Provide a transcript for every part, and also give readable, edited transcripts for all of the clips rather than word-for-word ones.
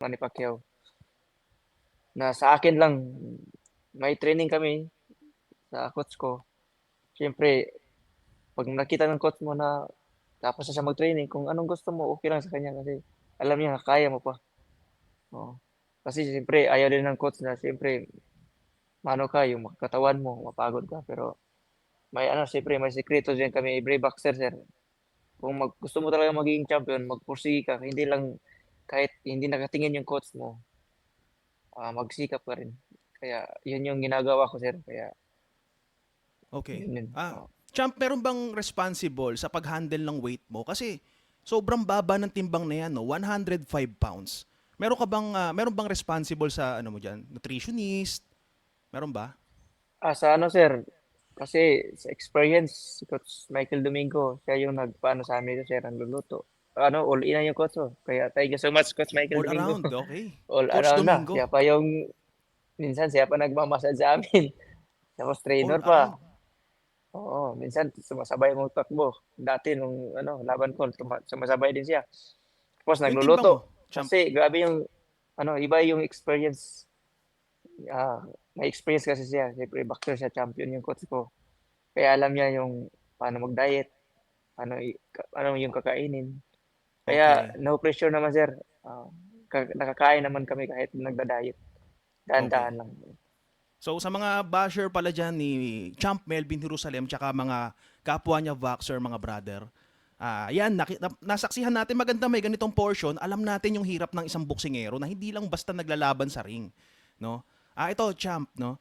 Manny Pacquiao. Na sa akin lang, may training kami sa coach ko. Siyempre, 'pag nakita ng coach mo na tapos na siya mag-training, kung anong gusto mo, okey lang sa kanya kasi alam niya na kaya mo pa, oo. Kasi siyempre ayaw din ng coach na siyempre maano ka, yung katawan mo mapagod ka, pero may ano siyempre may sikreto din kami every boxer sir. Kung gusto mo talagang maging champion, magpursige ka, hindi lang kahit hindi nakatingin yung coach mo, magsikap ka rin. Kaya yun yung ginagawa ko sir, kaya Okay. yun yun, oo. Champ, meron bang responsible sa pag-handle ng weight mo? Kasi sobrang baba ng timbang na yan, no? 105 pounds. Meron bang responsible sa ano mo diyan? Nutritionist? Meron ba? Sa ano sir, kasi sa experience, si Coach Michael Domingo, siya yung nagpaano sa amin sir, nagluluto. Ano, all in na yung coach ko. Kaya thank you so much Coach Michael All Domingo. around, okay. All Coach around na. Domingo, Siya pa yung, minsan siya pa nagmamassage sa amin. Tapos all trainer pa. around. Oo, minsan sumasabay mo takbo. Dati nung ano, laban ko, sumasabay din siya. Tapos Yung timba mo, nagluluto. champ. Kasi grabe yung, ano, iba yung experience. May experience kasi siya. Siyempre, boxer siya, champion yung coach ko. Kaya alam niya yung paano mag-diet, ano yung kakainin. Kaya Okay. no pressure naman sir, ah, nakakain naman kami kahit nagda-diet, Okay. dahan-dahan lang. So sa mga basher pala dyan ni Champ Melvin Jerusalem tsaka mga kapwa niya Voxer, mga brother, yan, nasaksihan natin maganda may ganitong portion, alam natin yung hirap ng isang boksingero na hindi lang basta naglalaban sa ring. No? Ito, Champ, no?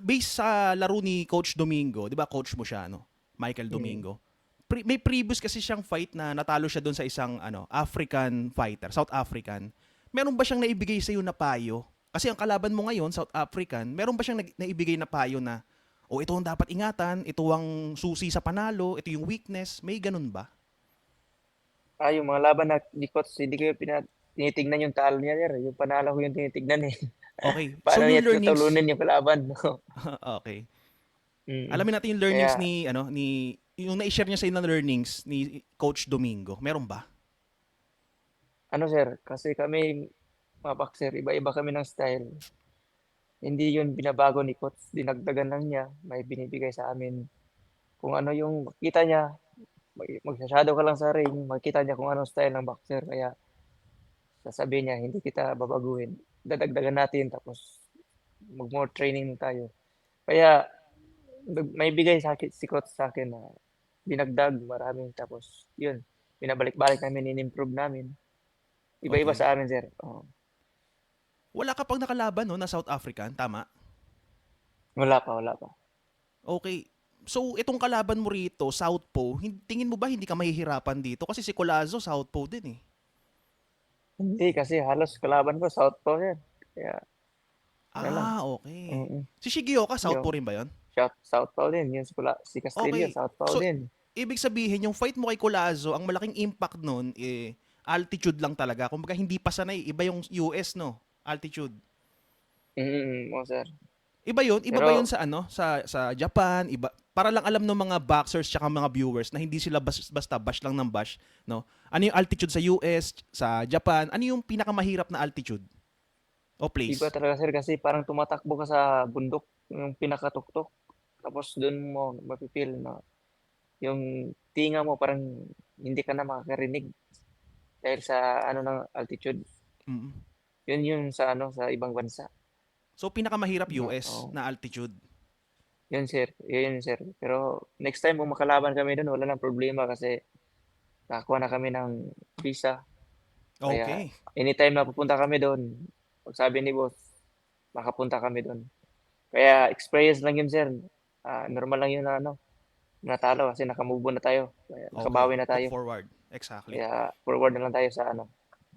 Based sa laro ni Coach Domingo, di ba coach mo siya, no? Michael Mm. Domingo. May previous kasi siyang fight na natalo siya doon sa isang African fighter, South African. Meron ba siyang naibigay sa iyo na payo? Kasi ang kalaban mo ngayon, South African, meron ba siyang naibigay na payo na ito ang dapat ingatan, ito ang susi sa panalo, ito yung weakness, may ganun ba? Yung mga laban na ni coach hindi ko tinitignan yung talo niya sir, yung panalo ko yung tinitignan, eh. Okay. So Paano yung niya learnings, tutulunin yung kalaban, okay. mm. Alamin natin yung learnings Kaya ni yung na-share niya sa inyo na learnings ni Coach Domingo. Meron ba? ano sir, kasi kami mga boxer iba-iba kami ng style. Hindi yun binabago ni coach, dinagdagan lang niya, may binibigay sa amin. Kung ano yung makita niya, magsa-shadow ka lang sa ring, makikita niya kung anong style ng boxer kaya sasabihin niya, "Hindi kita babaguhin, dadagdagan natin tapos mag-more training tayo." Kaya may bigay sa'kin si coach sa'kin na dinagdag maraming tapos yun, binabalik-balik namin, in-improve namin. Iba-iba Okay. sa amin sir, oo. Wala ka pang nakalaban no na South African, tama? Wala pa, wala pa. Okay. So itong kalaban mo rito, Southpaw, tingin mo ba hindi ka mahihirapan dito? Kasi si Colazo, Southpaw din eh. Hindi kasi halos kalaban ko southpaw yan, kaya ano lang, Okay. mm. Si Shigioka, Yung Southpaw rin ba yon? southpaw din, yung si Castillo Okay. southpaw So, din. ibig sabihin, yung fight mo kay Colazo, ang malaking impact nun, altitude lang talaga. Kumbaga, hindi pa sanay. Iba yung US, no? Altitude. Oo sir. Iba yun? Iba ba yun Pero sa ano? Sa Japan? Iba, para lang alam ng mga boxers tsaka mga viewers na hindi sila basta bash lang ng bash, no? Ano yung altitude sa US, sa Japan? Ano yung pinakamahirap na altitude o iba place? talaga sir kasi parang tumatakbo ka sa bundok, yung pinakatuktok. Tapos dun mo mafi-feel na yung tinga mo parang hindi ka na makakarinig dahil sa ano ng altitude. Mm. Yun yung sa ano, sa ibang bansa So, pinakamahirap na US na altitude. yun sir, yun sir. Pero next time kung makalaban kami dun wala ng problema kasi nakakuha na kami ng visa. Kaya Okay. anytime na pupunta kami dun, pag sabi ni boss, makapunta kami dun. Kaya experience lang yun sir, normal lang yun na ano, natalo kasi naka-move on na tayo, kaya Okay. nakabawi na Look tayo. forward. Exactly. Kaya forward na lang tayo sa ano,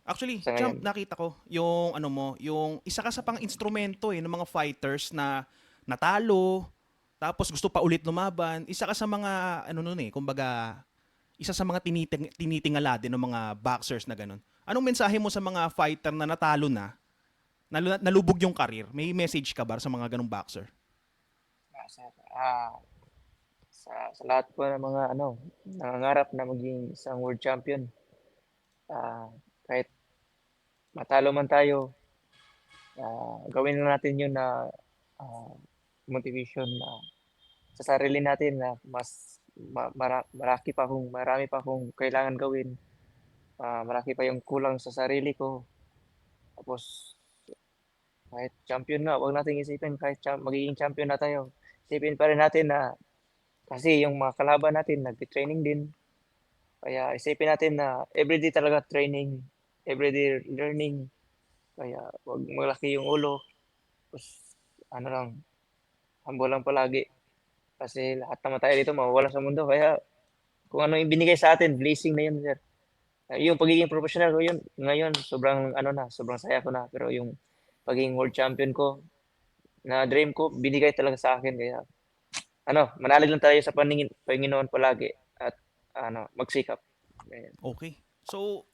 Actually, sa Champ, ngayon. nakita ko yung ano mo, yung isa ka sa pang instrumento ng mga fighters na natalo, tapos gusto pa ulit lumaban. Isa ka sa mga ano nun kumbaga isa sa mga tinitingala din ng mga boxers na ganun. Anong mensahe mo sa mga fighter na natalo na, nalubog yung karir? May message ka ba sa mga ganung boxer? Sir, sa lahat po ng mga ano, nangangarap na maging isang world champion, ah, kahit matalo man tayo, gawin lang natin yun na ah, motivation na sa sarili natin na mas marami pa akong kailangan gawin. Malaki pa yung kulang sa sarili ko. Tapos kahit champion nga, wag nating isipin kahit magiging champion na tayo. Isipin pa rin natin na kasi yung mga kalaban natin nagte-training din. Kaya isipin natin na everyday talaga training, everyday learning. Kaya wag malaki yung ulo. Tapos ano lang, humble lang palagi. Kasi lahat naman tayo dito mawawalan sa mundo. Kaya kung ano yung binigay sa atin, blessing na yun, sir. Yung pagiging professional ko yun, ngayon sobrang ano na, sobrang saya ko na. Pero yung pagiging world champion ko, na dream ko, binigay talaga sa akin. Kaya ano, manalig lang tayo sa Panginoon palagi at ano, magsikap. Ayan. Okay. So,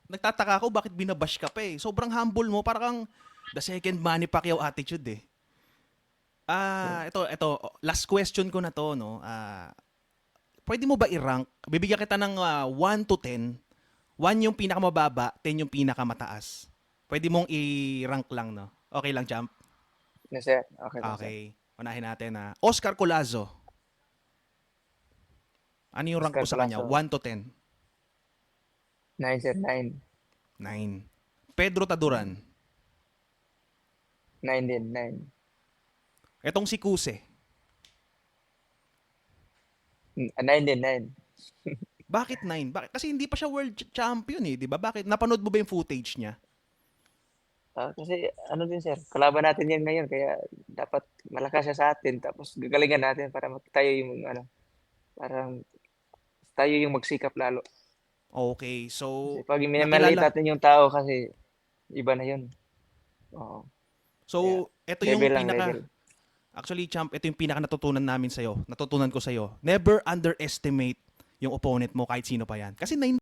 nagtataka ako bakit binabash ka pa eh. Sobrang humble mo, parang kang the second Manny Pacquiao attitude eh. Ito, last question ko na to, no. Pwede mo ba i-rank? Bibigyan kita ng 1 to 10. 1 yung pinakamababa, 10 yung pinakamataas. Pwede mong i-rank lang, no. Okay lang, champ? Na sir, okay lang sir. Okay. Unahin natin na Oscar Colazo. Ano yung rank Oscar mo sa kanya? Colazo, 1 to 10. 9 sir, 9. 9. Pedro Taduran. 9 din, 9. Etong si Kuse. 9 din, 9. Bakit 9? Bakit? Kasi hindi pa siya world champion eh, di ba? Bakit? Napanood mo ba yung footage niya? Kasi ano din sir, kalaban natin yan ngayon kaya dapat malakas siya sa atin tapos gagalingan natin para tayo yung ano, parang tayo yung magsikap lalo. Okay, Kasi so pag minamaliit nakilala. natin yung tao kasi iba na yun. Oo. Kaya So, ito yung level lang, pinaka level. actually champ, ito yung pinaka natutunan namin sa Natutunan ko sa Never underestimate yung opponent mo kahit sino pa yan. Kasi 9